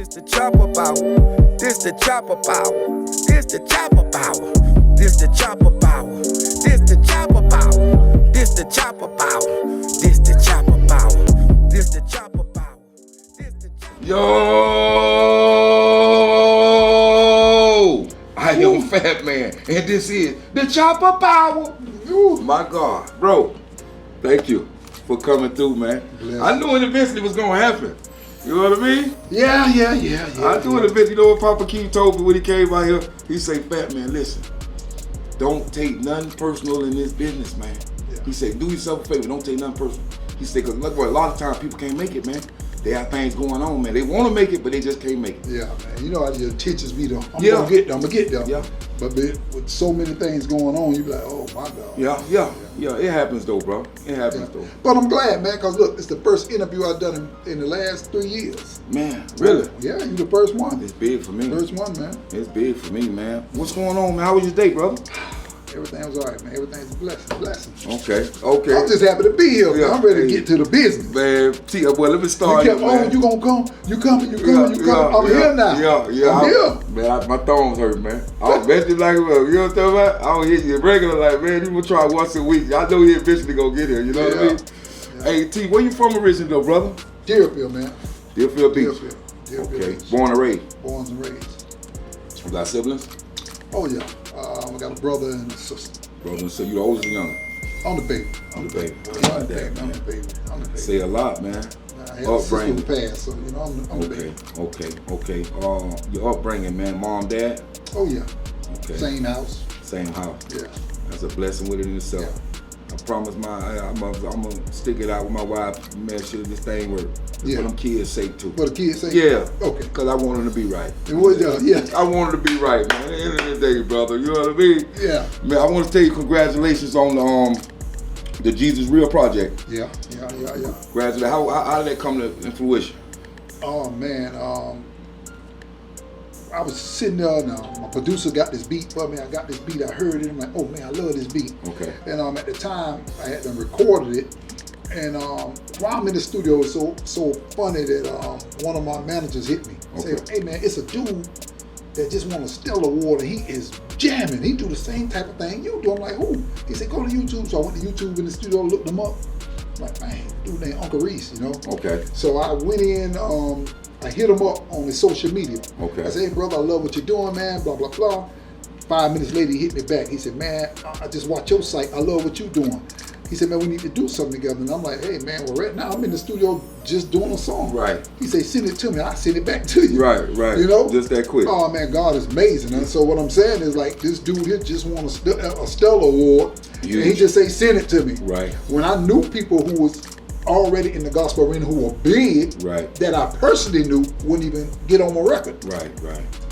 This the chopper power. This the chopper power. This the chopper power. This the chopper power. This the chopper power. This the chopper power. This the chopper power. This the chopper power. Yo! I am Fat Man, and this is the chopper power. Ooh, my God, bro! Thank you for coming through, man. Bless. I knew it eventually was gonna happen. You know what I mean? Yeah. I knew it eventually. You know what Papa Keith told me when he came out here? He said, "Fat Man, listen, don't take nothing personal in this business, man." Yeah. He said, "Do yourself a favor, don't take nothing personal." He said, "Cause look, a lot of times people can't make it, man. They have things going on, man. They want to make it, but they just can't make it." Yeah, man. You know how it teaches me to, I'm gonna get there. Yeah. But with so many things going on, you be like, oh my God. Yeah. It happens though, bro. It happens though. But I'm glad, man, because look, it's the first interview I've done in the last 3 years. Man, really? Yeah, you the first one. It's big for me. First one, man. It's big for me, man. What's going on, man? How was your day, brother? Everything was all right, man. Everything's a blessing. Okay. I'm just happy to be here, man. I'm ready to get to the business. Man, boy, let me start. You gonna come? You coming? I'm here now. Yeah. I'm here. Man, my thumbs hurt, man. I was basically like, you know what I'm talking about? I was hitting you regular, like, man, you gonna try once a week. I know he eventually gonna get here, you know what I mean? Yeah. Hey, T, where you from originally though, brother? Deerfield, man. Deerfield Beach. Deerfield okay. Beach. Born and raised? Born and raised. You got siblings? Oh, yeah. I got a brother and a sister. Brother and sister, you the oldest or younger? I'm the baby. I'm the baby. I'm the baby. Say a lot, man. I had a sister in the past, so, you know, I'm the baby. Okay. Your upbringing, man. Mom, dad? Oh, yeah. Okay. Same house. Yeah. That's a blessing with it in itself. Yeah. I promise I'm gonna stick it out with my wife, make sure this thing works. For them kids' sake too. For the kids' sake? Yeah. Okay. Because I want them to be right. It was, yeah. I want them to be right, man. At the end of the day, brother, you know what I mean? Yeah. Man, I want to tell you congratulations on the Jesus Real Project. Yeah. Congratulations. How did that come to fruition? Oh, man. I was sitting there, my producer got this beat for me. I got this beat, I heard it, I'm like, oh man, I love this beat. Okay. And at the time, I had them recorded it. And while I'm in the studio, it's so funny that one of my managers hit me. Okay. Say, hey man, it's a dude that just won a Stellar Award and he is jamming. He do the same type of thing you do. I'm like, who? He said, go to YouTube. So I went to YouTube in the studio, looked him up. I'm like, man, dude named Uncle Reese, you know? Okay. So I went in, I hit him up on his social media. Okay. I said, hey brother, I love what you're doing, man, blah, blah, blah. 5 minutes later, he hit me back. He said, man, I just watch your site. I love what you're doing. He said, man, we need to do something together. And I'm like, hey man, well right now I'm in the studio just doing a song. Right. He said, send it to me. I send it back to you. Right. You know? Just that quick. Oh man, God is amazing. And so what I'm saying is like, this dude here just won a Stellar Award. Huge. And he just say, send it to me. Right. When I knew people who was already in the gospel arena who were big, right, that I personally knew wouldn't even get on my record. Right.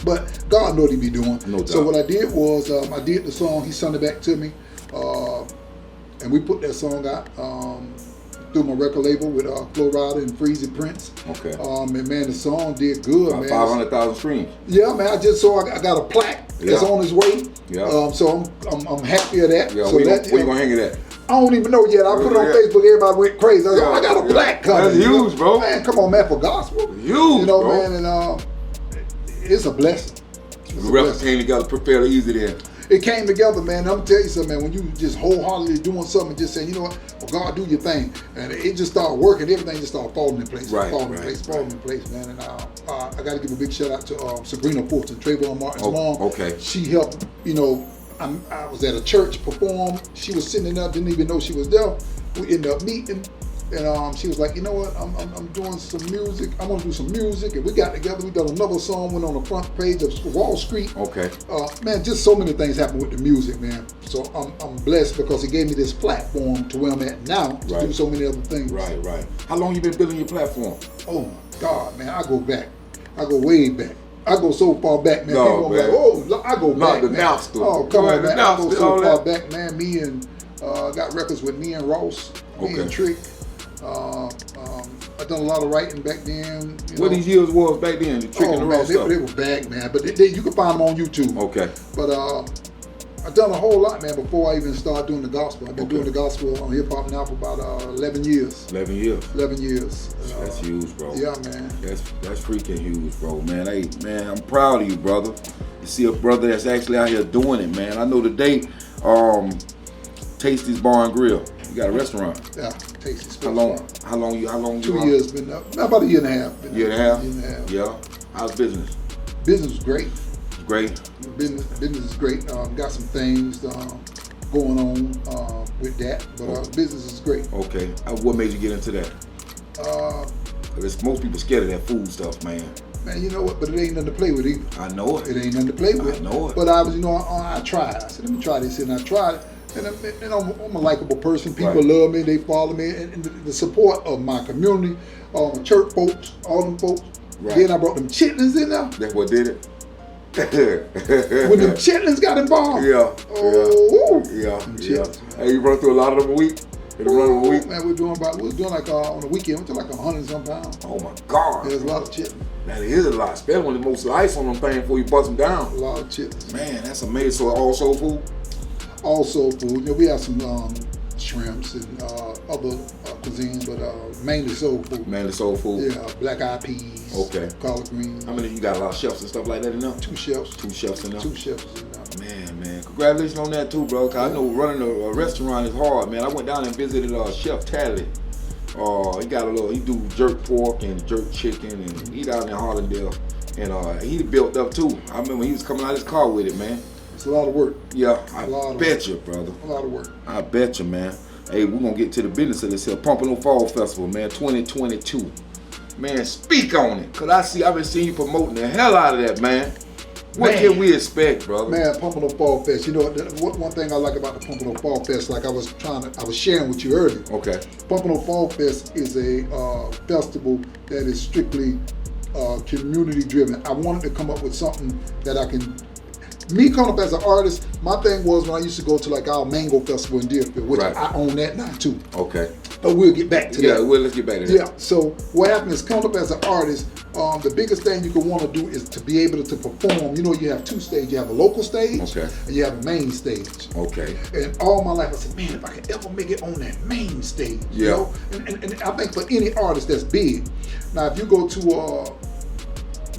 But God knew what he be doing. No doubt. So what I did was I did the song. He sent it back to me, and we put that song out through my record label with Flo Rida and Freezy Prince. Okay. And man, the song did good, about man. 500,000 streams. Yeah, man. I got a plaque that's on its way. Yeah. So I'm happy of that. Yeah. So Where you gonna hang it at? I don't even know yet. I put it on Facebook. Everybody went crazy. I was like, I got a plaque coming. That's huge, bro. Man, come on, man, for gospel. Huge, you know, bro. man, and it's a blessing. The records came together fairly easy then. It came together, man. I'm telling you something, man. When you just wholeheartedly doing something, just saying, you know what, well, God, do your thing, and it just started working. Everything just started falling in place. Falling in place, man. And I got to give a big shout out to Sabrina Fulton, Trayvon Martin's mom. Okay. She helped. You know, I was at a church perform. She was sitting there, didn't even know she was there. We ended up meeting. And she was like, you know what, I'm doing some music. I want to do some music. And we got together. We done another song, went on the front page of Wall Street. Okay. Man, just so many things happened with the music, man. So I'm blessed because it gave me this platform to where I'm at now to do so many other things. Right. How long you been building your platform? Oh my God, man, I go back. I go way back. I go so far back, man. No, people are like, oh, I go back, man. Oh, come on, man. I go so far back, man. Me and got records with me and Ross, me and Trick. I done a lot of writing back then. What these years was back then? The Trick and the Ross stuff. They were back, man. But you can find them on YouTube. Okay. But I've done a whole lot, man, before I even started doing the gospel. I've been doing the gospel on hip hop now for about 11 years. 11 years. 11 years. That's huge, bro. Yeah, man. That's freaking huge, bro, man. Hey, man, I'm proud of you, brother. You see a brother that's actually out here doing it, man. I know today, Tasty's Bar and Grill. You got a restaurant. Yeah, Tasty's. How long? 2 years, been about a year and a half. Year and a half? Year and a half. Yeah. How's business? Business is great. Great. Business is great. Got some things going on with that, but business is great. Okay. What made you get into that? Because most people scared of that food stuff, man. Man, you know what? But it ain't nothing to play with either. I know it. It ain't nothing to play with. I know it. But I was, I tried. I said, let me try this, and I tried it. And I'm a likable person. People love me. They follow me, and the support of my community, church folks, all them folks. Right. Then I brought them chitlins in there. That's what did it. When them chitlins got involved. Yeah. Yeah. Hey, you run through a lot of them a week? Man, we're doing like on the weekend, we're doing like 100 and some pounds. Oh my God. There's a lot of chitlins. That is a lot, especially when there's most ice on them things before you bust them down. A lot of chitlins. Man, that's amazing. So all soul food? All soul food. We have some shrimps and other cuisines, but mainly soul food. Mainly soul food? Yeah, black eyed peas. Okay. Collard greens. How many you got? A lot of chefs and stuff like that in there? 2 chefs. 2 chefs in there? 2 chefs in there. Man. Congratulations on that too, bro. Cause I know running a restaurant is hard, man. I went down and visited Chef Tally. He do jerk pork and jerk chicken, and he down in Harlandale. And he built up too. I remember he was coming out of his car with it, man. It's a lot of work. Yeah, I bet you, brother. A lot of work. I bet you, man. Hey, we're gonna get to the business of this here Pompano Fall Festival, man, 2022. Man, speak on it. Cause I've been seeing you promoting the hell out of that, man. What can we expect, brother? Man, Pompano Fall Fest. You know, one thing I like about the Pompano Fall Fest, like I was sharing with you earlier. Okay. Pompano Fall Fest is a festival that is strictly community driven. I wanted to come up with something that I can. Me coming up as an artist, my thing was when I used to go to like our Mango Festival in Deerfield, which I own that now too. Okay. But we'll get back to that. Yeah, let's get back to that. Yeah, so what happened is coming up as an artist, the biggest thing you can want to do is to be able to perform. You know, you have 2 stages. You have a local stage and you have a main stage. Okay. And all my life I said, man, if I could ever make it on that main stage, you know? And I think for any artist that's big. Now, if you go to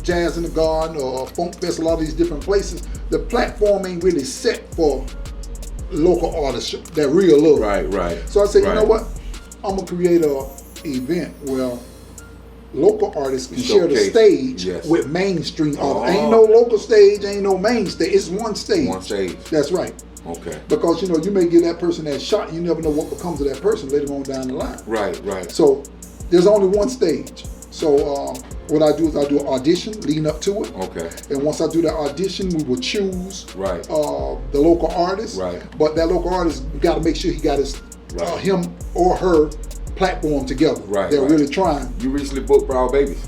Jazz in the Garden or Funk Fest, a lot of these different places, the platform ain't really set for local artists that real love. Right. So I said, you know what? I'm gonna create a event where local artists can share the stage with mainstream artists. Ain't no local stage, ain't no main stage. It's one stage. One stage. That's right. Okay. Because you may give that person that shot, you never know what becomes of that person later on down the line. Right. So there's only one stage. So what I do is I do an audition leading up to it. Okay. And once I do that audition, we will choose the local artist. Right. But that local artist, we got to make sure he got his him or her platform together. They're really trying. You recently booked Broward Babies.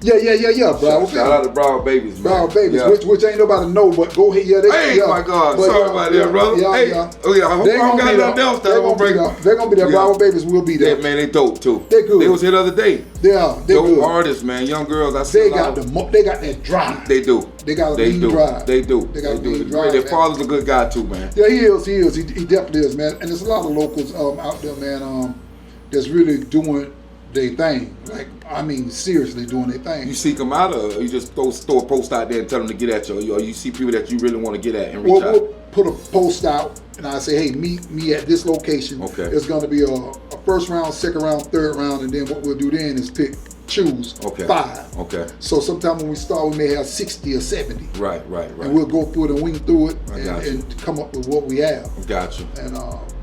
Yeah, Broward. Shout out to Broward Babies, man. Broward Babies, which ain't nobody know, but go ahead. My God. But, sorry about that, brother. I hope I don't got nothing else that will break. They're going to be there. Broward Babies will be there. Yeah, man, they dope, too. They're good. They was here the other day. Yeah, they're dope good. artists, man. Young girls. They got that drive. They do. They got a mean drive. They do. They got a mean drive. Their father's a good guy, too, man. Yeah, he is. He definitely is, man. And there's a lot of locals out there, man, that's really doing their thing. Like, I mean, seriously doing their thing. You seek them out, or you just throw a post out there and tell them to get at you, or you see people that you really want to get at and reach out? We'll put a post out, and I say, hey, meet me at this location. Okay. It's going to be a first round, second round, third round, and then what we'll do then is choose 5. Okay. So sometime when we start, we may have 60 or 70. Right. And we'll go through it and wing through it and come up with what we have. Got you.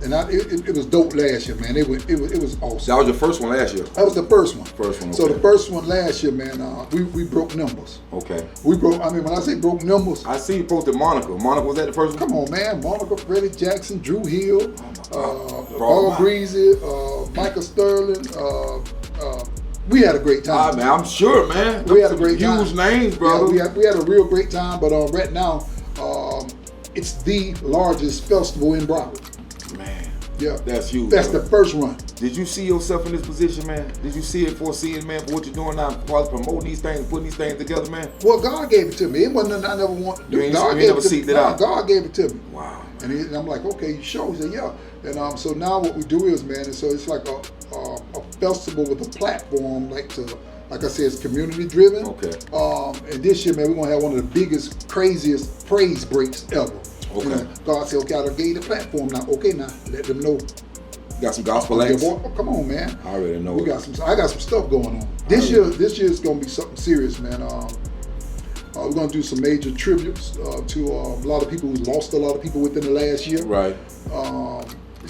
And it was dope last year, man. It was awesome. That was your first one last year? That was the first one. Okay. So the first one last year, man, we broke numbers. Okay. We broke, when I say broke numbers. I see you posted Monica. Monica, was that the first one? Come on, man. Monica, Freddie Jackson, Drew Hill, Paul Breezy, Michael Sterling. We had a great time. Man, I'm sure, man. We had a great time. Huge names, brother. Yeah, we had a real great time, but right now, it's the largest festival in Broward. Man. Yeah. That's huge. That's the first run. Did you see yourself in this position, man? Did you see it foresee it, man, for what you're doing now, promoting these things, putting these things together, man? Well, God gave it to me. It wasn't nothing I never wanted to do. You never seeked it out? God gave it to me. Wow. And I'm like, okay, you sure? He said, yeah. And so now what we do is, man, and so it's like a festival with a platform, like I said, it's community driven. Okay. And this year, man, we're gonna have one of the biggest, craziest praise breaks ever. Okay. You know, God said, okay, I done gave you the platform now. Okay, now let them know. Got some gospel acts? Oh, come on, man. I already know. I got some stuff going on. This year's gonna be something serious, man. We're gonna do some major tributes to a lot of people who's lost a lot of people within the last year. Right.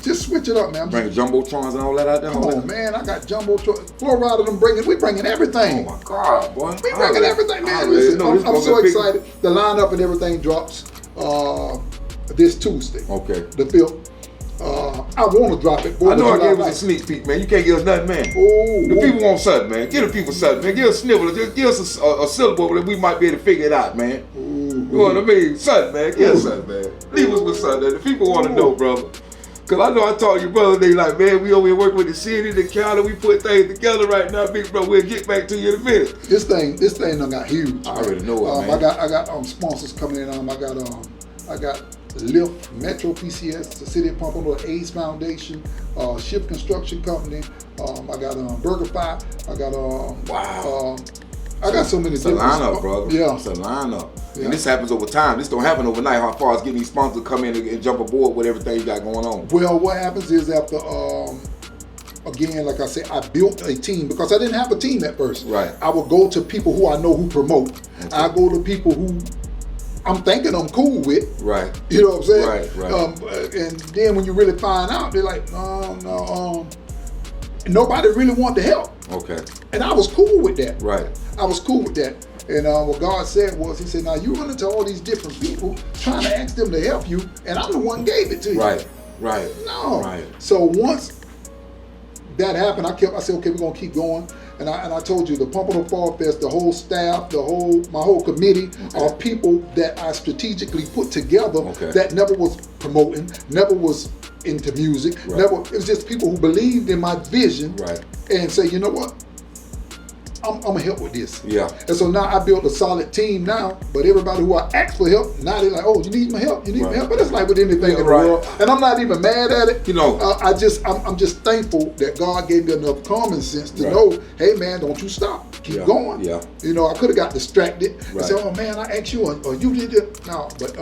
Just switch it up, man. Bringing jumbotrons and all that out there. Come on, man. I got jumbotrons. Florida, we bringing everything. Oh my God, boy. We bringing everything, man. Listen, I'm so excited. The lineup and everything drops this Tuesday. Okay. The 5th. I want to drop it. I know I gave us a sneak peek, man. You can't give us nothing, man. The people want something, man. Give the people something, man. Give us a snivel. Give us a syllable that we might be able to figure it out, man. You know what I mean? Something, man. Give us something, man. Leave us with something. The people want to know, brother. Because I know I told you, brother, they like, man, we over here working with the city, the county, we put things together right now, big bro. We'll get back to you in a minute. This thing done got huge. I already know it, man. I got sponsors coming in. I got Lyft, Metro PCS, the City of Pompano, AIDS Foundation, Ship Construction Company. I got BurgerFi. I got wow. I got so many. It's a lineup, brother. Yeah, it's a lineup. Yeah. And this happens over time. This don't happen overnight. How far as getting these sponsors to come in and jump aboard with everything you got going on? Well, what happens is after, again, like I said, I built a team because I didn't have a team at first. Right. I would go to people who I know who promote. Okay. I go to people who I'm thinking I'm cool with. Right. You know what I'm saying? Right. And then when you really find out, they're like, nobody really wanted to help. Okay. And I was cool with that. Right. I was cool with that. And what God said was, he said, now you run into all these different people trying to ask them to help you, and I'm the one who gave it to you. Right. No. Right. So once that happened, I said, okay, we're gonna keep going. And I told you, the Pompano Fall Fest, the whole staff, my whole committee of people that I strategically put together that never was promoting, never was into music, it was just people who believed in my vision and say, you know what? I'm gonna help with this. Yeah. And so now I built a solid team now, but everybody who I asked for help, now they're like, oh, you need my help, you need my help. But it's like with anything in the world. And I'm not even mad at it. You know. I'm just thankful that God gave me enough common sense to know, hey man, don't you stop. Keep going. Yeah. You know, I could have got distracted and said, oh man, I asked you or you did it. No, but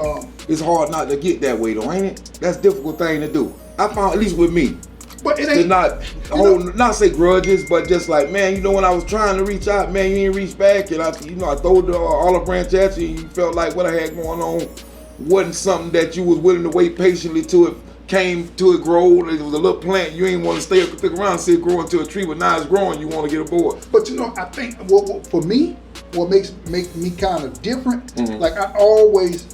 it's hard not to get that way though, ain't it? That's a difficult thing to do. I found, at least with me. But it ain't not say grudges, but just like, man, you know, when I was trying to reach out, man, you didn't reach back, and I threw the olive branch at you, and you felt like what I had going on wasn't something that you was willing to wait patiently till it came to it grow. It was a little plant. You ain't want to stick around and see it grow into a tree, but now it's growing. You want to get aboard. But you know, I think for me, what makes me kind of different, like I always,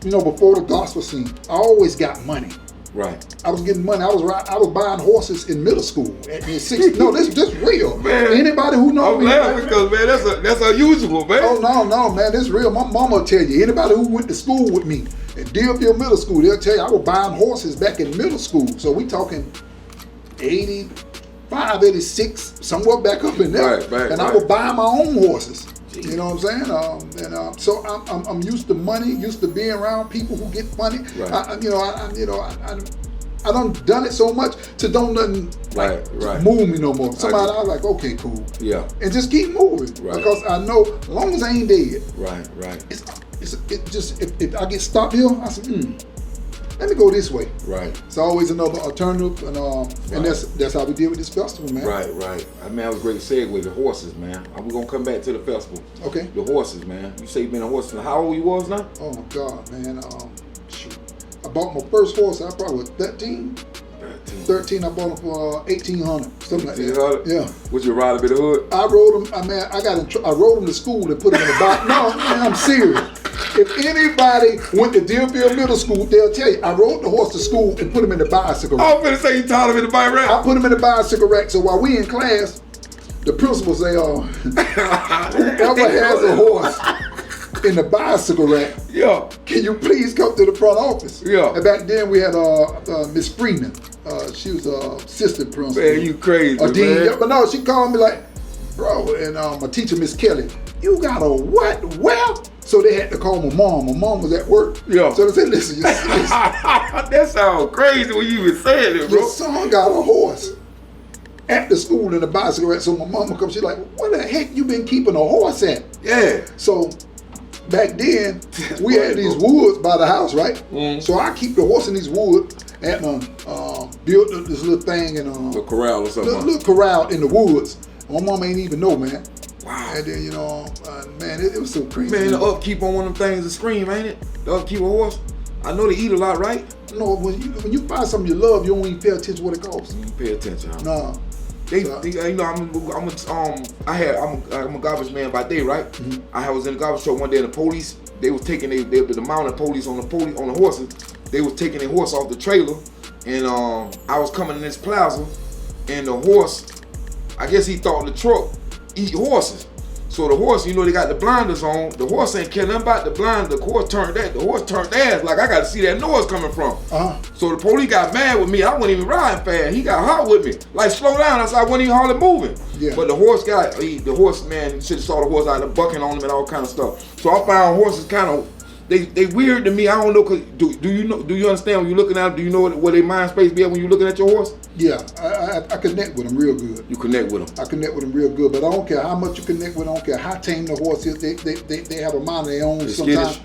you know, before the gospel scene, I always got money. Right. I was getting money. I was buying horses in middle school at 6. No, this is real. Man, anybody who knows me, laughing because man, that's unusual, man. Oh no, man, this is real. My mama will tell you. Anybody who went to school with me at Deerfield Middle School, they'll tell you I was buying horses back in middle school. So we talking 85, 86, somewhere back up in there. Right, and I was buying my own horses. You know what I'm saying? So I'm used to money, used to being around people who get money. Right. I done it so much to don't nothing move me no more. Somebody I was like, okay, cool. Yeah. And just keep moving because I know as long as I ain't dead. Right. It just if I get stopped here, I say, let me go this way. Right. It's always another alternative, and that's how we deal with this festival, man. Right. I mean, that was a great segue. The horses, man. We're gonna come back to the festival. Okay. The horses, man. You say you've been a horse. How old you was now? Oh my God, man. Shoot. I bought my first horse. I probably was 13. 13. I bought him for $1,800, something like that. Yeah. Was you ride a bit of hood? I rode him. I rode him to school and put him in the box. No, man, I'm serious. If anybody went to Deerfield Middle School, they'll tell you I rode the horse to school and put him in the bicycle rack. I was gonna say you tied him in the bike rack. I put him in the bicycle rack. So while we in class, the principal say, whoever has a horse in the bicycle rack, can you please come to the front office? Yeah. And back then we had Miss Freeman. She was assistant principal. Man, you crazy, dean. man. But no, she called me like, bro, and my teacher, Miss Kelly, you got a what? Well, So they had to call my mom. My mom was at work. Yeah. So they said, listen, that sounds crazy when you even said it, bro. your son got a horse at the school and a bicycle rack. So my mama comes, she's like, where the heck you been keeping a horse at? Yeah. So back then, we had these woods by the house, right? So I keep the horse in these woods and built this little thing and A corral or something. little corral in the woods. My mom ain't even know, man. Wow. And then, man, it was so crazy. Man, the upkeep on one of them things is scream, ain't it? The upkeep of a horse. I know they eat a lot, right? No, when you find something you love, you don't even pay attention to what it costs. You pay attention, huh? Nah. I'm a garbage man by day, right? I was in the garbage truck one day, and the police, they was taking the mounted police on the horses. They was taking their horse off the trailer, and I was coming in this plaza, and the horse, I guess he thought the truck eat horses. So the horse, they got the blinders on. The horse ain't care nothing about the blind. The horse turned ass like I got to see that noise coming from. So the police got mad with me. I wasn't even riding fast. He got hot with me. Like, slow down. I said I wasn't even hardly moving. Yeah. But the horse man, should have saw the horse out there bucking on him and all kind of stuff. So I found horses kind of, they weird to me. I don't know, cause do you understand when you're looking at them? Do you know what their mind space be at when you're looking at your horse? Yeah, I connect with them real good. You connect with them. I connect with them real good, but I don't care how much you connect with them. I don't care how tame the horse is. They have a mind of their own. Sometimes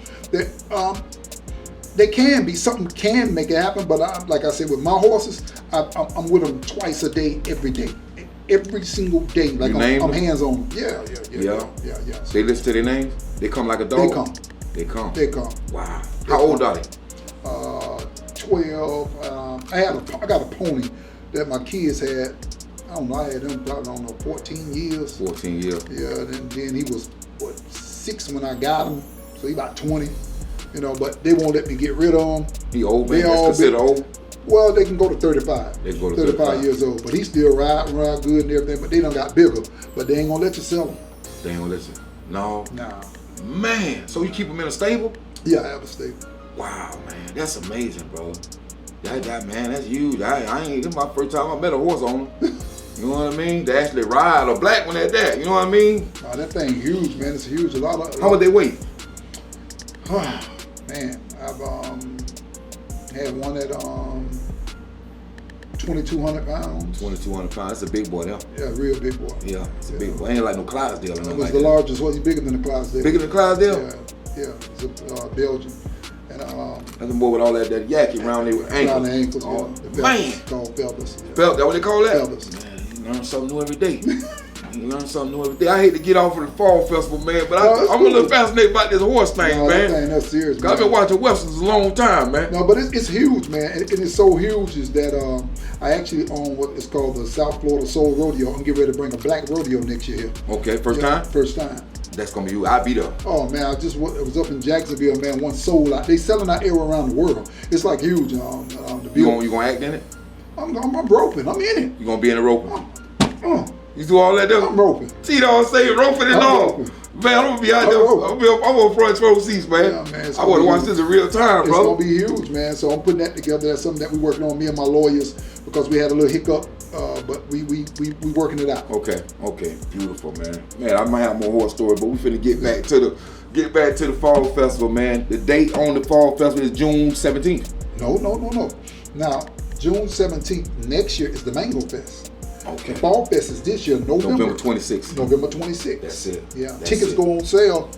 they can be, something can make it happen. But like I said, with my horses, I'm with them twice a day, every day. Every single day. Like I'm hands on them. Yeah. They listen to their names? They come like a dog? They come. Wow. How old are they? 12. I got a pony that my kids had. I don't know. I had them probably 14 years. 14 years. Yeah. And then he was 6 when I got him, so he about 20. But they won't let me get rid of him. He old, man. That's considered old. Well, they can go to 35. They can go to 35 years old, but he still ride good and everything. But they done got bigger. But they ain't gonna let you sell him. They ain't gonna let you. No. Nah. Man, so you keep them in a stable? Yeah, I have a stable. Wow, man, that's amazing, bro. That man, that's huge. This is my first time I met a horse on him. You know what I mean? To actually ride a black one at that. You know what I mean? Oh, that thing huge, man. It's huge. How much they weigh? Man, I've had one at 2,200 pounds. 2,200 pounds. That's a big boy, Yeah, real big boy. Yeah, it's a big boy. Ain't like no Clydesdale or nothing It was like the that. largest one. He's bigger than the Clydesdale. Bigger than Clydesdale? Yeah. It's a Belgian. And that's the boy with all that yaki around their ankles. around the ankles. Oh, yeah. man. Called feathers. That what they call that? Feathers. Man, you learn something new every day. You learn something new every day. I hate to get off of the fall festival, man, but I'm a little fascinated about this horse thing, man. That's serious, man. I've been watching westerns a long time, man. No, but it's huge, man. And it's so huge is that I actually own what is called the South Florida Soul Rodeo. I'm getting ready to bring a black rodeo next year here. Okay, first time? First time. That's gonna be you. I'll be there. Oh man, I was up in Jacksonville, man. One sold out. They selling out everywhere around the world. It's like huge. You gonna act in it? I'm roping. I'm in it. You gonna be in the roping? You do all that though? I'm roping. See, don't say roping and all. Man, I'm gonna be out there. I'm on front row seats, man. Yeah, man, I want to watch this in real time, bro. It's gonna be huge, man. So I'm putting that together. That's something that we're working on, me and my lawyers, because we had a little hiccup, but we working it out. Okay, beautiful, man. Man, I might have more horse story, but we finna get back to the fall festival, man. The date on the fall festival is June 17th. No. Now, June 17th next year is the Mango Fest. Okay. The Fall Fest is this year, November 26th. November 26th. That's it. Yeah. That's Tickets it. go on sale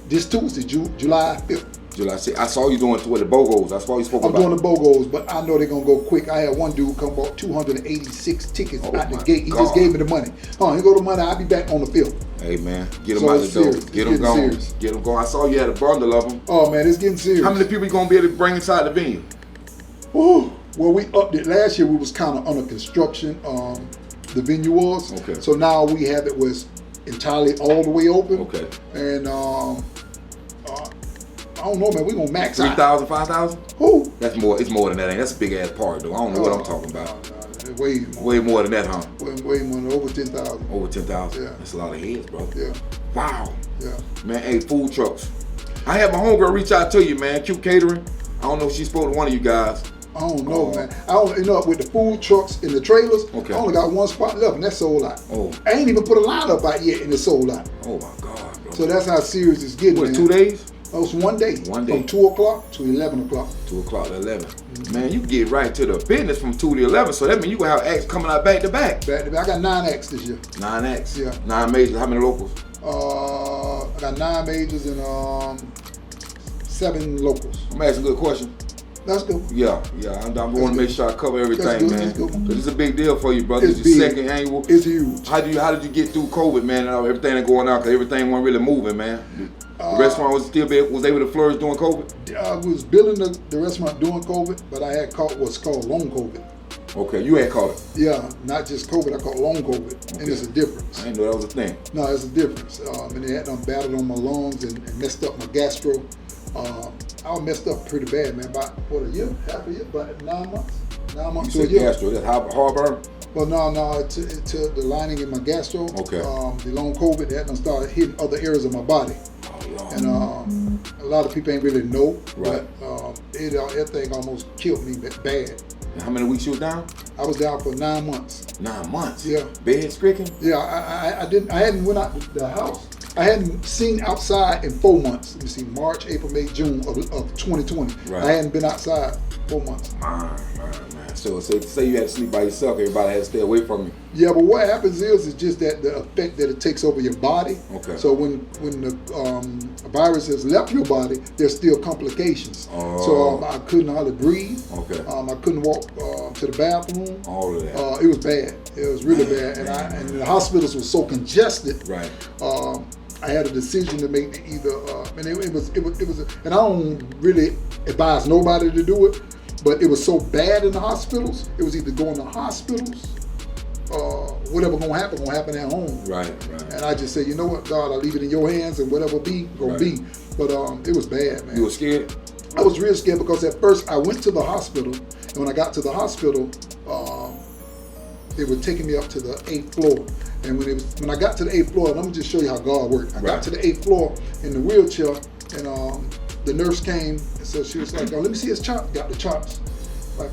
this Tuesday, July 5th. July 6th. I saw you doing the BOGOs. I saw you spoke about. I'm doing the BOGOs, but I know they're gonna go quick. I had one dude come bought 286 tickets out the gate. He just gave me the money. Here go the money. I'll be back on the 5th. Hey man, get them out the door. Get them going. Serious. Get them going. I saw you had a bundle of them. Oh man, it's getting serious. How many people you gonna be able to bring inside the venue? Well, we upped it. Last year we was kind of under construction. The venue was. Okay. So now we have it was entirely all the way open. Okay. And I don't know, man. We gonna max 3,000, 5,000? Who? That's more. It's more than that. Ain't that's a big ass party though. I don't know what I'm talking about. Way more than that, huh? Way more than over 10,000. Over 10,000. Yeah. That's a lot of heads, bro. Yeah. Wow. Yeah. Man, hey, food trucks. I had my homegirl reach out to you, man. Cute Catering. I don't know if she spoke to one of you guys. I don't know, man. I don't, with the food trucks and the trailers, okay. I only got one spot left, and that's sold out. Oh. I ain't even put a line up out yet, and it's sold out. Oh my God, bro. So that's how serious it's getting. What, man. 2 days? It was one day. One day. From 2 o'clock to 11 o'clock. 2 o'clock to 11. Man, you get right to the business from 2 to 11, so that means you going to have acts coming out back to back. Back to back. I got 9 acts this year. 9 acts? Yeah. 9 majors. How many locals? I got 9 majors and 7 locals. I'm asking a good question. That's good. Yeah. I want to make sure I cover everything, man. That's good. Because it's a big deal for you, brother. It's It's your big. second annual. It's huge. How did you get through COVID, man? And everything that going on, because everything wasn't really moving, man. The restaurant was able to flourish during COVID. I was building the restaurant during COVID, but I had caught what's called long COVID. Okay, you had caught it. Yeah, not just COVID. I caught long COVID, and it's a difference. I didn't know that was a thing. No, it's a difference. And it had done battled on my lungs and messed up my gastro. I was messed up pretty bad, man. About what, a year, half a year, about 9 months. 9 months You to a said year. gastro, that's heartburn? Well, no, to the lining in my gastro. Okay. The long COVID that done started hitting other areas of my body. Oh, Lord. And a lot of people ain't really know. Right. But that thing almost killed me bad. And how many weeks you was down? I was down for 9 months. 9 months? Yeah. Bed stricken? Yeah, I hadn't went out the house. I hadn't seen outside in 4 months. Let me see, March, April, May, June of 2020. Right. I hadn't been outside 4 months. Man. So say you had to sleep by yourself, everybody had to stay away from you. Yeah, but what happens is just that the effect that it takes over your body. Okay. So when the virus has left your body, there's still complications. Oh. So I couldn't hardly breathe. Okay. I couldn't walk to the bathroom. All of that. It was bad. It was really bad, and the hospitals were so congested. Right. I had a decision to make to either, and it was, and I don't really advise nobody to do it, but it was so bad in the hospitals. It was either going to hospitals, whatever gonna happen at home. Right. And I just said, you know what, God, I leave it in your hands, and whatever be, gonna be. But it was bad, man. You were scared? I was real scared because at first I went to the hospital, and when I got to the hospital, they were taking me up to the 8th floor. And when I got to the 8th floor, let me just show you how God worked. I got to the 8th floor in the wheelchair, and the nurse came, and so she was like, let me see his chops. Got the chops. Like,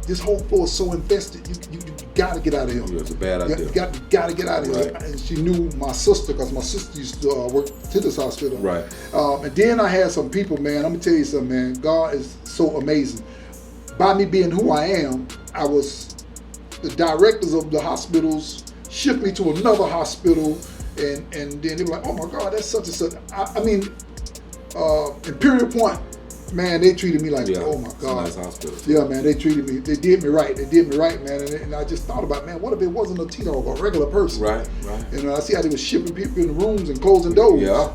this whole floor is so infested, you gotta get out of here. Yeah, it's a bad idea. You gotta get out of here. Right. And she knew my sister, because my sister used to work to this hospital. Right. And then I had some people, man, I'm gonna tell you something, man. God is so amazing. By me being who I am, the directors of the hospitals shipped me to another hospital, and then they were like, oh my God, that's such and such. I mean, Imperial Point, man, they treated me like, oh my God. It's a nice hospital. Yeah, man, they did me right. They did me right, man. And I just thought about, man, what if it wasn't a Tdogg, a regular person? Right. I see how they were shipping people in the rooms and closing doors. Yeah.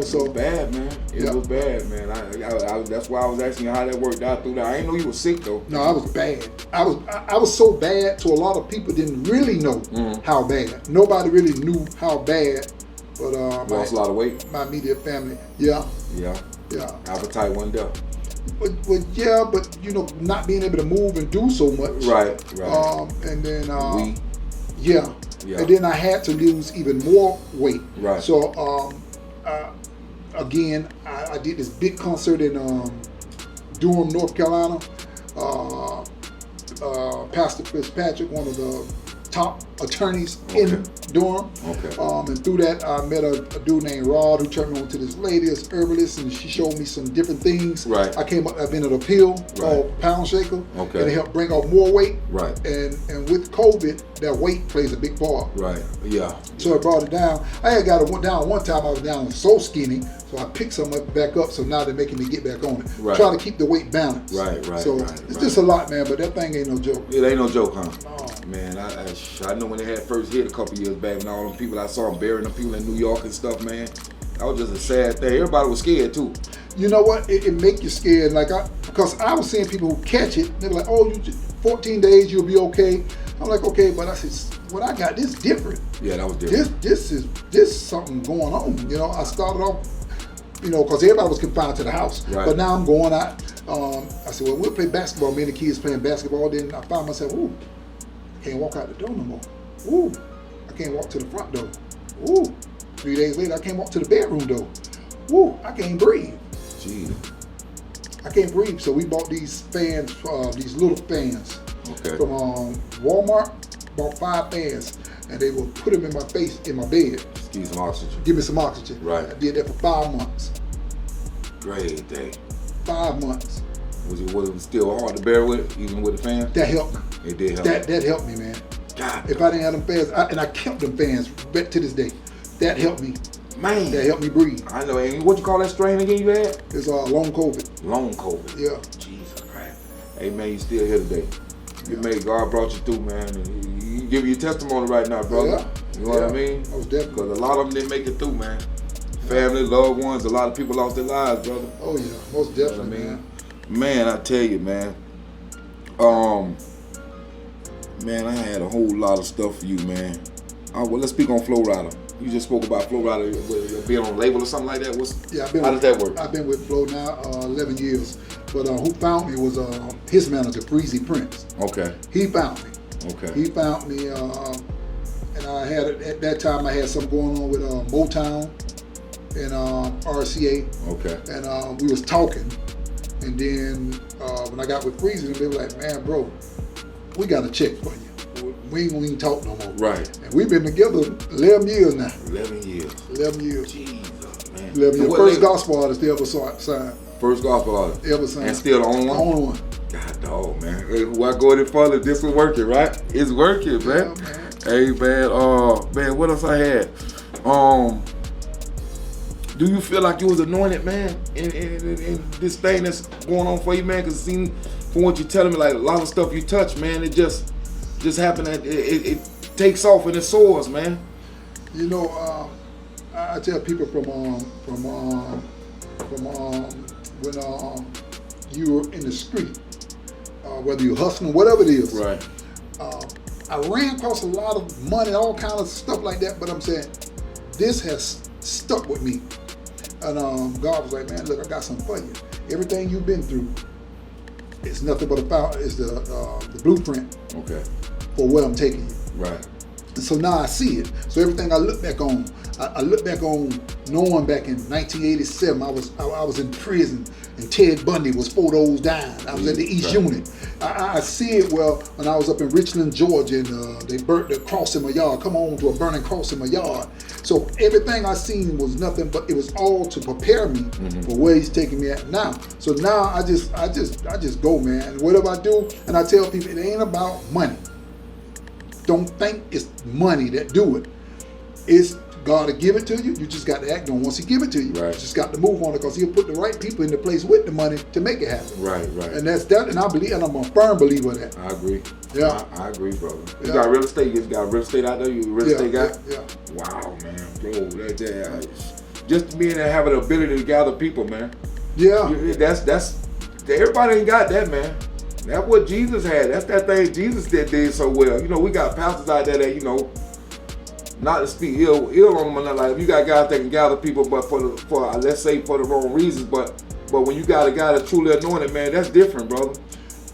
So. It was bad, man. It was bad, man. I that's why I was asking you how that worked out through that. I didn't know you were sick, though. No, I was bad. I was so bad to a lot of people didn't really know how bad. Nobody really knew how bad. But Lost a lot of weight. My immediate family, yeah. Appetite wasn't there. But not being able to move and do so much. Right. And then Yeah. And then I had to lose even more weight. Right. So again, I did this big concert in Durham, North Carolina. Pastor Fitzpatrick, one of the top attorneys in Durham. Okay. And through that, I met a dude named Rod who turned me on to this lady, this herbalist, and she showed me some different things. Right. I've been at a pill called Pound Shaker. Okay. And it helped bring off more weight. Right. And with COVID, that weight plays a big part. Right. Yeah. So it brought it down. I had got it down one time. I was down so skinny, so I picked some back up. So now they're making me get back on it. Right. Try to keep the weight balanced. Right. So it's just a lot, man. But that thing ain't no joke. It ain't no joke, huh? No. Man, I know when they had first hit a couple years back, and all them people I saw them burying them people in New York and stuff, man. That was just a sad thing. Everybody was scared too. You know what? It make you scared. Because I was seeing people who catch it. They were like, "Oh, 14 days, you'll be okay." I'm like, "Okay," but I said, "What I got, this different." Yeah, that was different. This is something going on. I started off, because everybody was confined to the house. Right. But now I'm going out. I said, "Well, we'll play basketball." Me and the kids playing basketball. Then I found myself, "Ooh, I can't walk out the door no more. Ooh, I can't walk to the front door. Ooh." 3 days later, I can't walk to the bedroom door. Woo, I can't breathe. Gee. I can't breathe. So we bought these fans, these little fans from Walmart. Bought 5 fans, and they will put them in my face in my bed. Give you some oxygen. Give me some oxygen. Right. I did that for 5 months. Great day. 5 months. Was it still hard to bear with, even with the fans? That helped me. It did help. That helped me, man. God. If I didn't have them fans, and I kept them fans back to this day, that helped me. Man. That helped me breathe. I know. And what you call that strain again you had? It's long COVID. Long COVID. Yeah. Jesus Christ. Hey, man, you still here today. You made God brought you through, man. And you give your testimony right now, brother. Yeah. You know what I mean? Most definitely. Because a lot of them didn't make it through, man. Family, loved ones, a lot of people lost their lives, brother. Oh yeah, most definitely, You know what I mean? man. Man, I tell you, man. Man, I had a whole lot of stuff for you, man. Well, let's speak on Flow Rider. You just spoke about Flow Rider being on a label or something like that. How does that work? I've been with Flow now 11 years. But who found me was his manager, Breezy Prince. Okay. He found me. Okay. He found me, and I had at that time I had something going on with Motown and RCA. Okay. And we was talking, and then when I got with Breezy, they were like, "Man, bro, we got a check for you. We ain't even talk no more." Right. And we've been together 11 years now. 11 years. 11 years. Jesus, man. 11 years. First gospel artist they ever signed. First gospel artist. Ever signed. And still the only one? Only one. God dog, man. Hey, why go any further? This was working, right? It's working, man. Yeah, man. Hey, man. Man, what else I had? Do you feel like you was anointed, man, in this thing that's going on for you, man? Because it seems, from what you're telling me, like a lot of stuff you touch, man, it just happened that it takes off and it soars, man. You know, I tell people from when you're in the street, whether you're hustling, whatever it is. Right. I ran across a lot of money, all kind of stuff like that, but I'm saying this has stuck with me. And God was like, "Man, look, I got something for you. Everything you've been through, it's nothing but it's the blueprint Okay. for where I'm taking you." Right. And so now I see it. So everything I look back on, I look back on knowing back in 1987, I was in prison and Ted Bundy was 4 doors down. I was at the East Unit. I see it well when I was up in Richland, Georgia, and they burnt the cross in my yard. Come on to a burning cross in my yard. So everything I seen was nothing, but it was all to prepare me for where he's taking me at now. So now I just go, man. Whatever I do, and I tell people it ain't about money. Don't think it's money that do it. It's God to give it to you. You just got to act on it. Once He give it to you, Right. you just got to move on it because He'll put the right people in the place with the money to make it happen. Right. Right. And that's that. And I believe, and I'm a firm believer of that. I agree. Yeah. I agree, brother. You Yeah. got real estate. You got real estate out there. You a real estate guy. Yeah. Wow, man. Bro, just being there, having the ability to gather people, man. Yeah. That's everybody ain't got that, man. That's what Jesus had. That's that thing Jesus did so well. You know, we got pastors out there that, you know, not to speak ill on them or nothing. Like, you got guys that can gather people, but for let's say for the wrong reasons. But when you got a guy that's truly anointed, man, that's different, brother.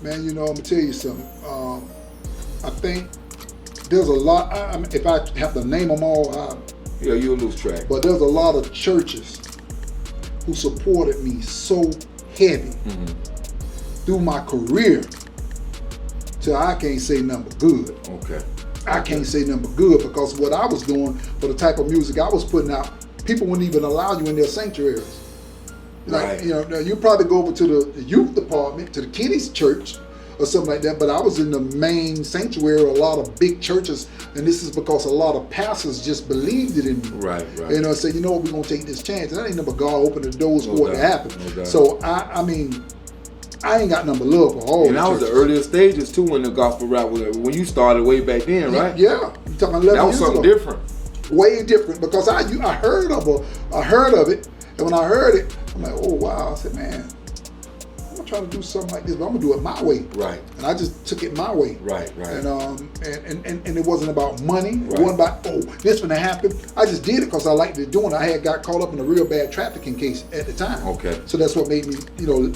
Man, you know, I'm gonna tell you something. I think there's a lot. I mean, if I have to name them all, Yeah, you'll lose track. but there's a lot of churches who supported me so heavy through my career till I can't say nothing but good. Okay. I can't say nothing but good because what I was doing for the type of music I was putting out, people wouldn't even allow you in their sanctuaries. Like, Right. you know, you probably go over to the youth department, to the kiddies church or something like that, but I was in the main sanctuary of a lot of big churches, and this is because a lot of pastors just believed it in me. Right. You know, say, you know what, we're gonna take this chance. And that ain't number God opened the doors No for it to doubt, happen. no doubt. So I mean, I ain't got number love for all. And that was the churches. earliest stages too when the gospel rap was, when you started way back then, right? Yeah, you talking 11 That was years something ago. different. Way different because I heard of it, and when I heard it, I'm like, oh wow. I said, man, I'm gonna try to do something like this, but I'm gonna do it my way. Right. And I just took it my way. Right. And it wasn't about money. Right. It wasn't about, oh, this gonna happen. I just did it because I liked it doing it. I had got caught up in a real bad trafficking case at the time. Okay. So that's what made me,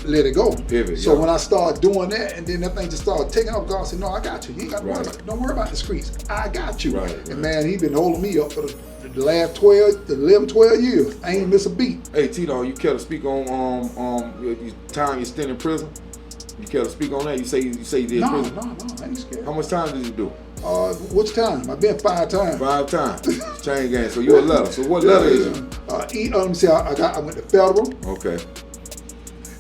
let it go. Pivot, So yeah. when I started doing that, and then that thing just started taking off, God said, no, I got you. You ain't got to worry Right. about it. Don't worry about the streets. I got you. Right. And man, he been holding me up for the last 11-12 years. I ain't miss a beat. Hey, Tdogg, you care to speak on your time you spent in prison? You care to speak on that? You say you did No, prison. I ain't scared. How much time did you do? Which time? I've been 5 times. 5 times. Chain gang. So you're a letter. So what letter is you? Let me see. I went to federal. Okay.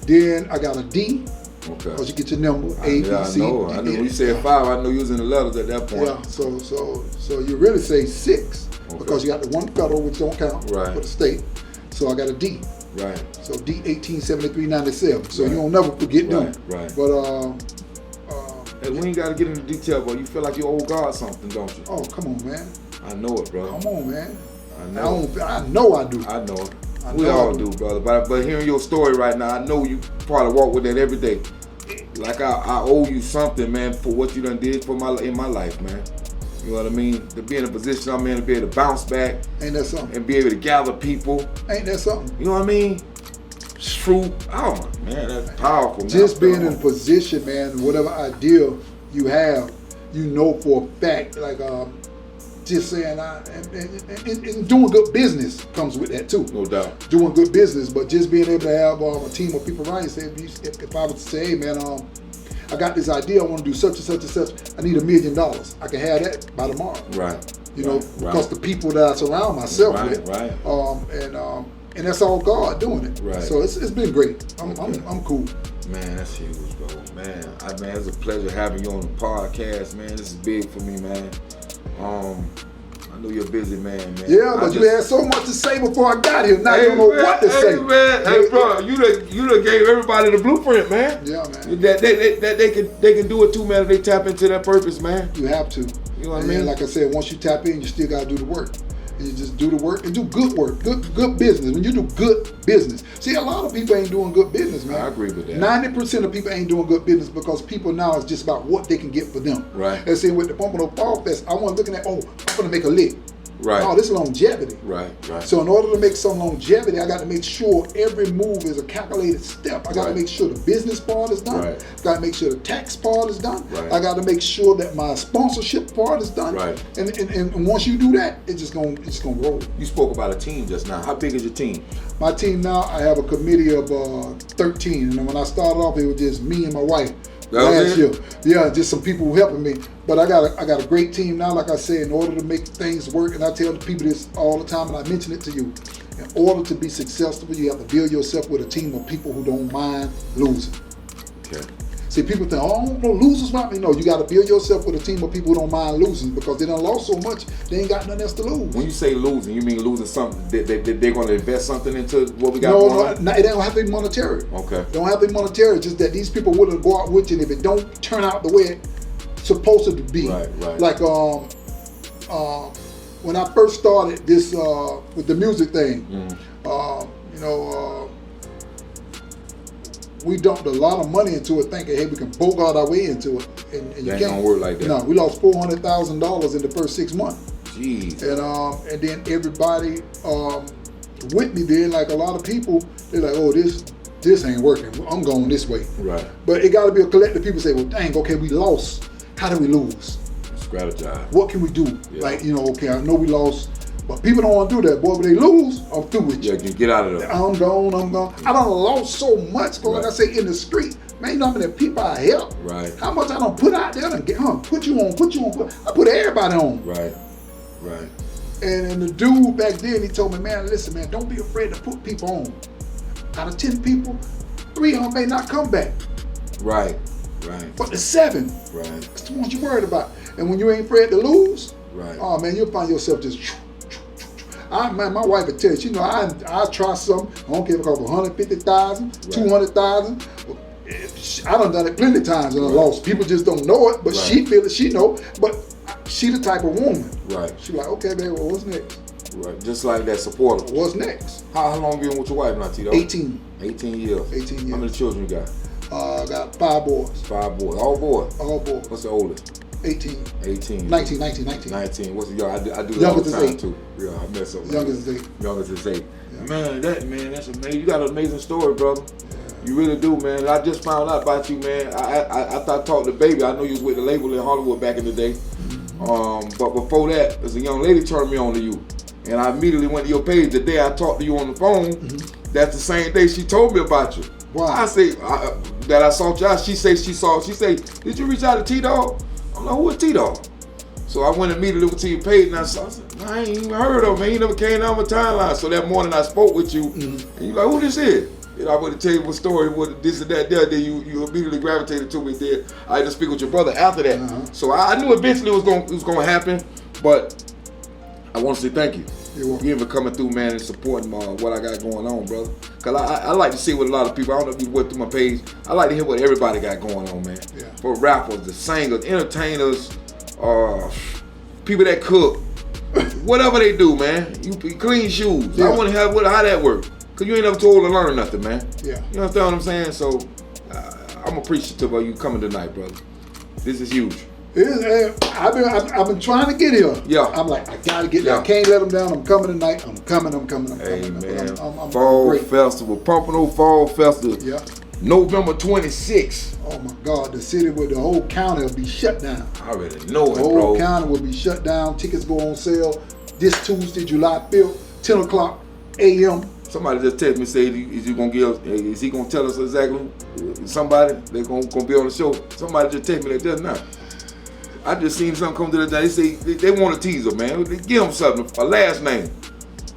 Then I got a D. Okay. Because you get your number A, B, C. I know. I knew when you said 5. I knew you was in the letters at that point. Yeah. So you really say 6 because you got the 1 federal, which don't count for the state. So I got a D. Right. So D 1873-97. So you don't never forget them. Right. But hey, we ain't got to get into detail, but you feel like you owe God something, don't you? oh, come on, man. I know it, bro. Come on, man. I know. I know I do. I know it. We all do, brother. But hearing your story right now, I know you probably walk with that every day. Like I owe you something, man, for what you done did in my life, man. You know what I mean? To be in a position I'm in, to be able to bounce back. Ain't that something? And be able to gather people. Ain't that something? You know what I mean? It's true. Oh, man, that's powerful, man. Just being in a position, man, whatever idea you have, you know for a fact, like just saying, and doing good business comes with that too. No doubt. Doing good business, but just being able to have a team of people around you. Say, if I was to say, hey, man, I got this idea, I want to do such and such and such, I need $1 million. I can have that by tomorrow. Right. You know, because the people that I surround myself with. Right. And that's all God doing it. Right. So it's been great. I'm cool. Man, that's huge, bro. Man, it's a pleasure having you on the podcast, man. This is big for me, man. I know you're a busy man. Yeah, but you had so much to say before I got here. Now you don't know what to say. Man, hey, bro, you done gave everybody the blueprint, man. Yeah, man. That they can do it too, man. If they tap into that purpose, man. You have to. You know what I mean? Like I said, once you tap in, you still gotta do the work. And you just do the work and do good work, good business. When you do good business, see, a lot of people ain't doing good business, man. I agree with that. 90% of people ain't doing good business because people now is just about what they can get for them. Right. And see, with the Pompano Fall Fest, I wasn't looking at, I'm gonna make a lick. Right. Oh, this is longevity. Right. So in order to make some longevity, I got to make sure every move is a calculated step. I got to make sure the business part is done. Right. Got to make sure the tax part is done. Right. I got to make sure that my sponsorship part is done. Right. And once you do that, it's just gonna roll. You spoke about a team just now. How big is your team? My team now, I have a committee of 13. And when I started off, it was just me and my wife. Last year, yeah, just some people helping me. But I got a great team now. Like I said, in order to make things work, and I tell the people this all the time, and I mention it to you. In order to be successful, you have to build yourself with a team of people who don't mind losing. Okay. See, people think, oh, no, losers want me. No, you got to build yourself with a team of people who don't mind losing because they done lost so much, they ain't got nothing else to lose. When you say losing, you mean losing something, they're going to invest something into what we got going on? No, it don't have to be monetary. Okay. Don't have to be monetary, just that these people willing to go out with you, and if it don't turn out the way it's supposed to be. Right. Like, when I first started this, with the music thing, we dumped a lot of money into it thinking, hey, we can bogart our way into it. And you ain't can't. gonna work like that. No, we lost $400,000 in the first 6 months. Jeez. And then everybody with me then, like a lot of people, they're like, oh, this ain't working. I'm going this way. Right. But it got to be a collective. People say, well, dang, okay, we lost. How did we lose? Strategize. What can we do? Yeah. Like, okay, I know we lost. But people don't want to do that. Boy, when they lose, I'm through with you. Yeah, get out of there. I'm gone. I done lost so much, because like I say, in the street, man, you know how many people I help. Right. How much I done put out there and put you on. I put everybody on. Right. And the dude back then, he told me, man, listen, man, don't be afraid to put people on. Out of 10 people, 3 of them may not come back. Right. But the 7, that's the ones you worried about. And when you ain't afraid to lose, oh man, you'll find yourself just. My wife would tell you, I try something. I don't care if it costs 150,000, 200,000. I done it plenty of times and I lost. People just don't know it, but she feel it. She know. But she the type of woman. Right. She like, okay, baby, well, what's next? Right. Just like that, supporter. What's next? How long you been with your wife now, Tdogg? 18. 18 years. 18 years. How many children you got? I got 5 boys. 5 boys. All boys. All boys. What's the oldest? 18. 19. 19. What's the young? I do that Youngest all the time is 8. too. Yeah, I mess up. Youngest is 8. Youngest is 8. Yeah. Man, that's amazing. You got an amazing story, brother. Yeah. You really do, man. I just found out about you, man. I thought I talked to Baby. I know you was with the label in Hollywood back in the day. But before that, there's a young lady turned me on to you. And I immediately went to your page. The day I talked to you on the phone, that's the same day she told me about you. Wow. I say, that I saw you out. She say, did you reach out to Tdogg? I'm like, who is Tdogg? So I went immediately to your page and I said, I ain't even heard of him, man. He never came down my timeline. So that morning I spoke with you, and you like, who this is? And I would tell you what story, what this and that, there. Then you immediately gravitated to me there. I had to speak with your brother after that. So I knew eventually it was going to happen, but I want to say thank you. You for coming through, man, and supporting what I got going on, brother. Because I like to see what a lot of people, I don't know if you went through my page, I like to hear what everybody got going on, man. Yeah. For rappers, the singers, entertainers, people that cook, whatever they do, man. You clean shoes. Yeah. I want to have how that work. Because you ain't never told to learn nothing, man. Yeah. You understand what I'm saying? So I'm appreciative of you coming tonight, brother. This is huge. It is, I've been trying to get here. Yeah. I'm like, I gotta get there. I can't let them down. I'm coming tonight. I'm coming. Hey, man. I'm Fall great. Festival, Pompano Fall Festival. Yeah. November 26th. Oh my God, the city with the whole county will be shut down. I already know it, The bro. whole county will be shut down. Tickets go on sale this Tuesday, July 5th, 10 o'clock a.m. Somebody just texted me, say, is he gonna tell us exactly somebody that's gonna be on the show? Somebody just texted me that just now. I just seen something come to the day. They say they want a teaser, man. They give them something, a last name,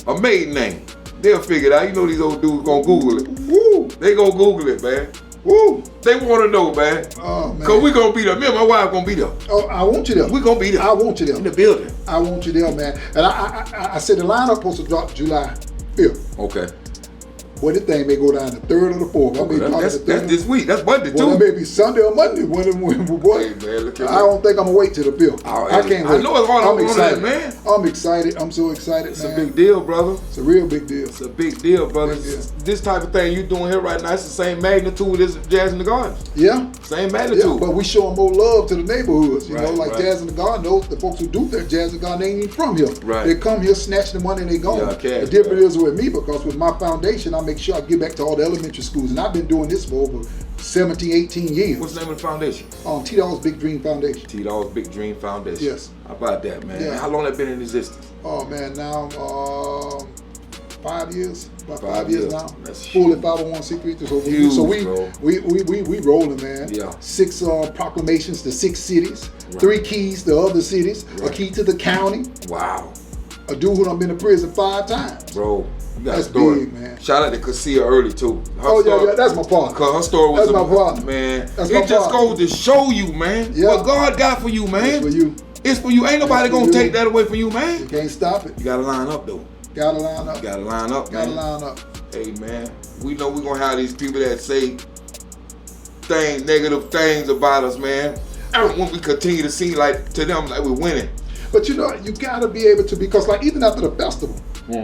a maiden name. They'll figure it out. You know these old dudes gonna Google it. Woo! They gonna Google it, man. Woo! They wanna know, man. Oh, man. Cause we gonna be there. Me and my wife gonna be there. Oh, I want you there. We gonna be there. I want you there. In the building. I want you there, man. And I said the lineup supposed to drop July 5th. Okay. Well, this thing may go down the 3rd or the 4th. I may drop That's the 3rd. this week. That's Monday, too. Well, that may be Sunday or Monday. Boy, Hey, man, look at I don't think I'm going to wait till the 5th. Oh, I can't wait. I know it's hard I'm on excited, that, man. I'm excited. I'm so excited, It's man. a big deal, brother. It's a real big deal. It's a big deal, brother. Big deal. This type of thing you doing here right now, it's the same magnitude as Jazz in the Garden. Yeah. Same magnitude. Yeah, but we showing more love to the neighborhoods. You know, Right, like right. Jazz in the Garden, those the folks who do that Jazz in the Garden, they ain't even from here. Right. They come here, snatch the money, and they gone. Yeah, cash, the difference right. is with me, because with my foundation, I make sure I give back to all the elementary schools. And I've been doing this for over 17, 18 years. What's the name of the foundation? Tdogg's Big Dream Foundation. Tdogg's Big Dream Foundation. Yes. How about that, man? Yeah. How long that been in existence? Oh man, now 5 years. About 5 5 years years. now. That's Fully 501c3. So Huge, so bro. we rolling, man. Yeah. 6 proclamations to 6 cities. Right. 3 keys to other cities. A Right. key to the county. Wow. A dude who done been to prison 5 times. Bro, you got That's a story. big, man. Shout out to Cassia early, too. Her Oh story, yeah, that's my partner. Cause her story was That's my partner. man. That's it my just partner. goes to show you, man, Yeah. what God got for you, man. It's for you. It's for you. Ain't nobody It's for gonna you. take that away from you, man. You can't stop it. You gotta line up though. Gotta line up. You gotta line up, Gotta man. line up. Hey, man, we know we're gonna have these people that say things, negative things about us, man. And when we continue to see like to them like we're winning. But you know, you gotta be able to, because like even after the festival,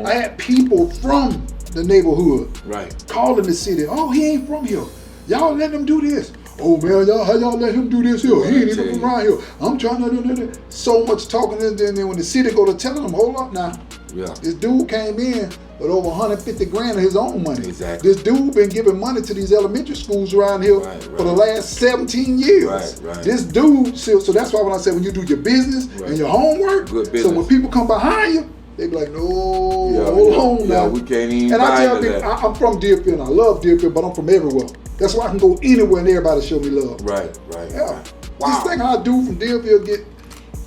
I had people from the neighborhood Right. calling the city. Oh, he ain't from here. Y'all let him do this. Oh man, how y'all let him do this here? He ain't even from around here. I'm trying to do this. So much talking, and then when the city go to telling them, hold up now. Yeah. This dude came in with over 150 grand of his own money. Exactly. This dude been giving money to these elementary schools around here Right, for the right. last 17 years. Right. This dude, so that's why when I say when you do your business Right. and your homework, Good so business. when people come behind you, they be like, no, Yeah, hold yeah, on yeah, now. we can't even And I buy tell into people, that. I'm from Deerfield, and I love Deerfield, but I'm from everywhere. That's why I can go anywhere and everybody show me love. Right. Yeah. Wow. This thing I do from Deerfield get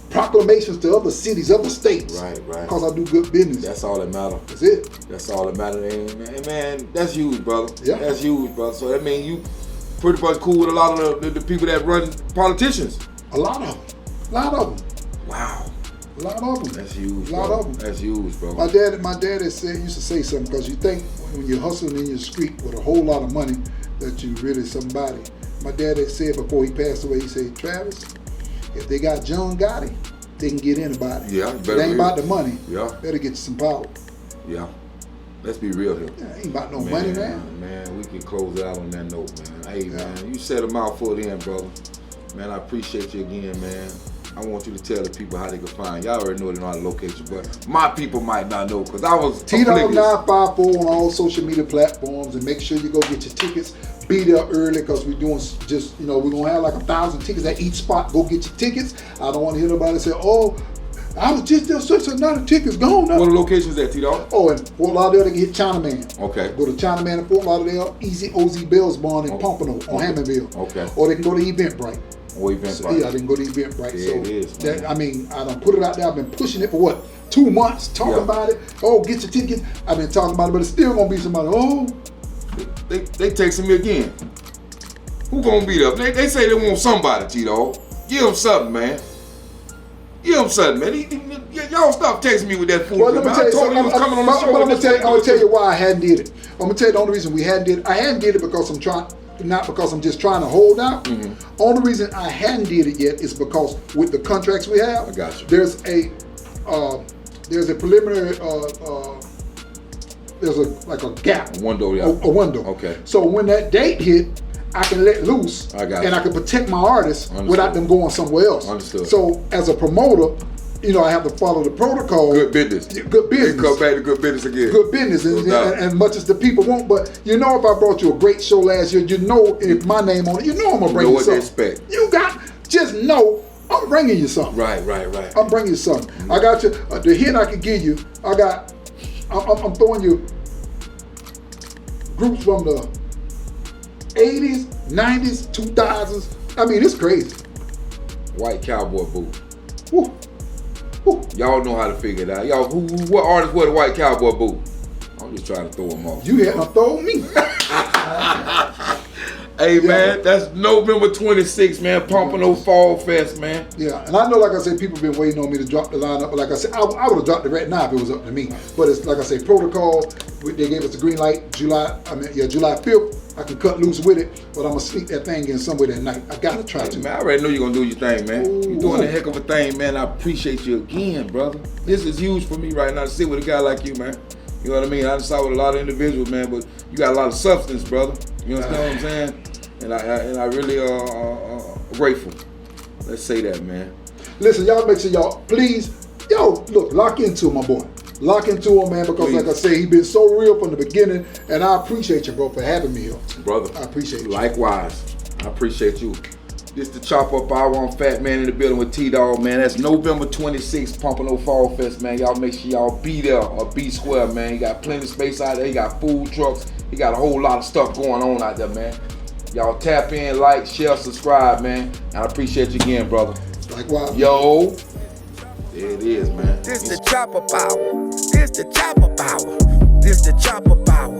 proclamations to other cities, other states. Right. Because I do good business. That's all that matters. That's it. That's all that matters. And man, that's huge, brother. Yeah. That's huge, brother. So that means you pretty much cool with a lot of the people that run politicians. A lot of them. A lot of them. Wow. A lot of them. That's huge, A lot bro. of them. That's huge, bro. My dad used to say something, because you think when you're hustling in your street with a whole lot of money that you really somebody. My dad had said before he passed away, he said, Travis, if they got John Gotti, they can get anybody. Yeah, It better ain't be. about the money. Yeah. Better get you some power. Yeah. Let's be real here. Yeah, ain't about no money, man. Man, we can close it out on that note, man. Hey, man, you said a mouthful in, brother. Man, I appreciate you again, man. I want you to tell the people how they can find. Y'all already know they know the location, but my people might not know, because I was Tdogg954 on all social media platforms, and make sure you go get your tickets. Be there early, because we're doing just, we're going to have like 1,000 tickets at each spot. Go get your tickets. I don't want to hear nobody say, oh, I was just there, such another ticket's gone now. What the locations at, Tdogg? Oh, in Fort Lauderdale, they can hit Chinaman. Okay. Go to Chinaman in Fort Lauderdale, Easy OZ Bell's Barn in Pompano on Hammondville. Okay. Or they can go to Eventbrite. Or Eventbrite. So, yeah, I didn't go to Eventbrite. Yeah, so it is, man. that, I mean, I done put it out there. I've been pushing it for what, 2 months, talking about it. Oh, get your ticket. I've been talking about it, but it's still gonna be somebody. Oh, They texting me again. Who gonna be there? They say they want somebody, Tdogg. Give them something, man. Give them something, man. Y'all stop texting me with that fool. well, let me tell you something. I'm gonna tell you why I hadn't did it. I'm gonna tell you the only reason we hadn't did it. I hadn't did it because I'm trying, not because I'm just trying to hold out. Only reason I hadn't did it yet is because with the contracts we have, I got you. There's a preliminary. There's like a gap. A window, yeah. A window. Okay. So when that date hit, I can let loose. I got and you. I can protect my artists Understood. without them going somewhere else. Understood. So as a promoter, you know, I have to follow the protocol. Good business. Good business. Come back to good business again. Good business, No doubt. and much as the people want. But you know, if I brought you a great show last year, you know, if my name on it, you know I'm gonna bring know you what to something. expect. You got just know I'm bringing you something. Right. I'm bringing you something. I got you. The hint I could give you, I'm throwing you groups from the 80s, 90s, 2000s. I mean, it's crazy. White cowboy boot. Woo. Woo. Y'all know how to figure it out. Y'all, what artist wear the white cowboy boot? I'm just trying to throw them off. You hadn't thrown me. Hey, man, that's November 26th, man. Pompano Fall Fest, man. Yeah, and I know, like I said, people been waiting on me to drop the lineup, but like I said, I would have dropped it right now if it was up to me. But it's like I say, protocol. They gave us the green light July 5th. I can cut loose with it, but I'm gonna sneak that thing in somewhere that night. I gotta try to. Man, I already know you're gonna do your thing, man. Ooh. You're doing a heck of a thing, man. I appreciate you again, brother. This is huge for me right now to sit with a guy like you, man. You know what I mean? I just saw with a lot of individuals, man, but you got a lot of substance, brother. You understand what I'm saying? And I really grateful. Let's say that, man. Listen, y'all, make sure y'all please, look, lock into my boy. Lock into him, man, because Please. like I say, he been so real from the beginning, and I appreciate you, bro, for having me here. Brother. I appreciate you. Likewise. I appreciate you. This the Chop Up Hour. I'm Fat Man in the building with Tdogg, man. That's November 26th, Pompano Fall Fest, man. Y'all make sure y'all be there or be square, man. You got plenty of space out there. You got food trucks. You got a whole lot of stuff going on out there, man. Y'all tap in, like, share, subscribe, man. I appreciate you again, brother. Likewise. Yo. There it is, man. This the chopper power. This the chopper power. This the chopper power.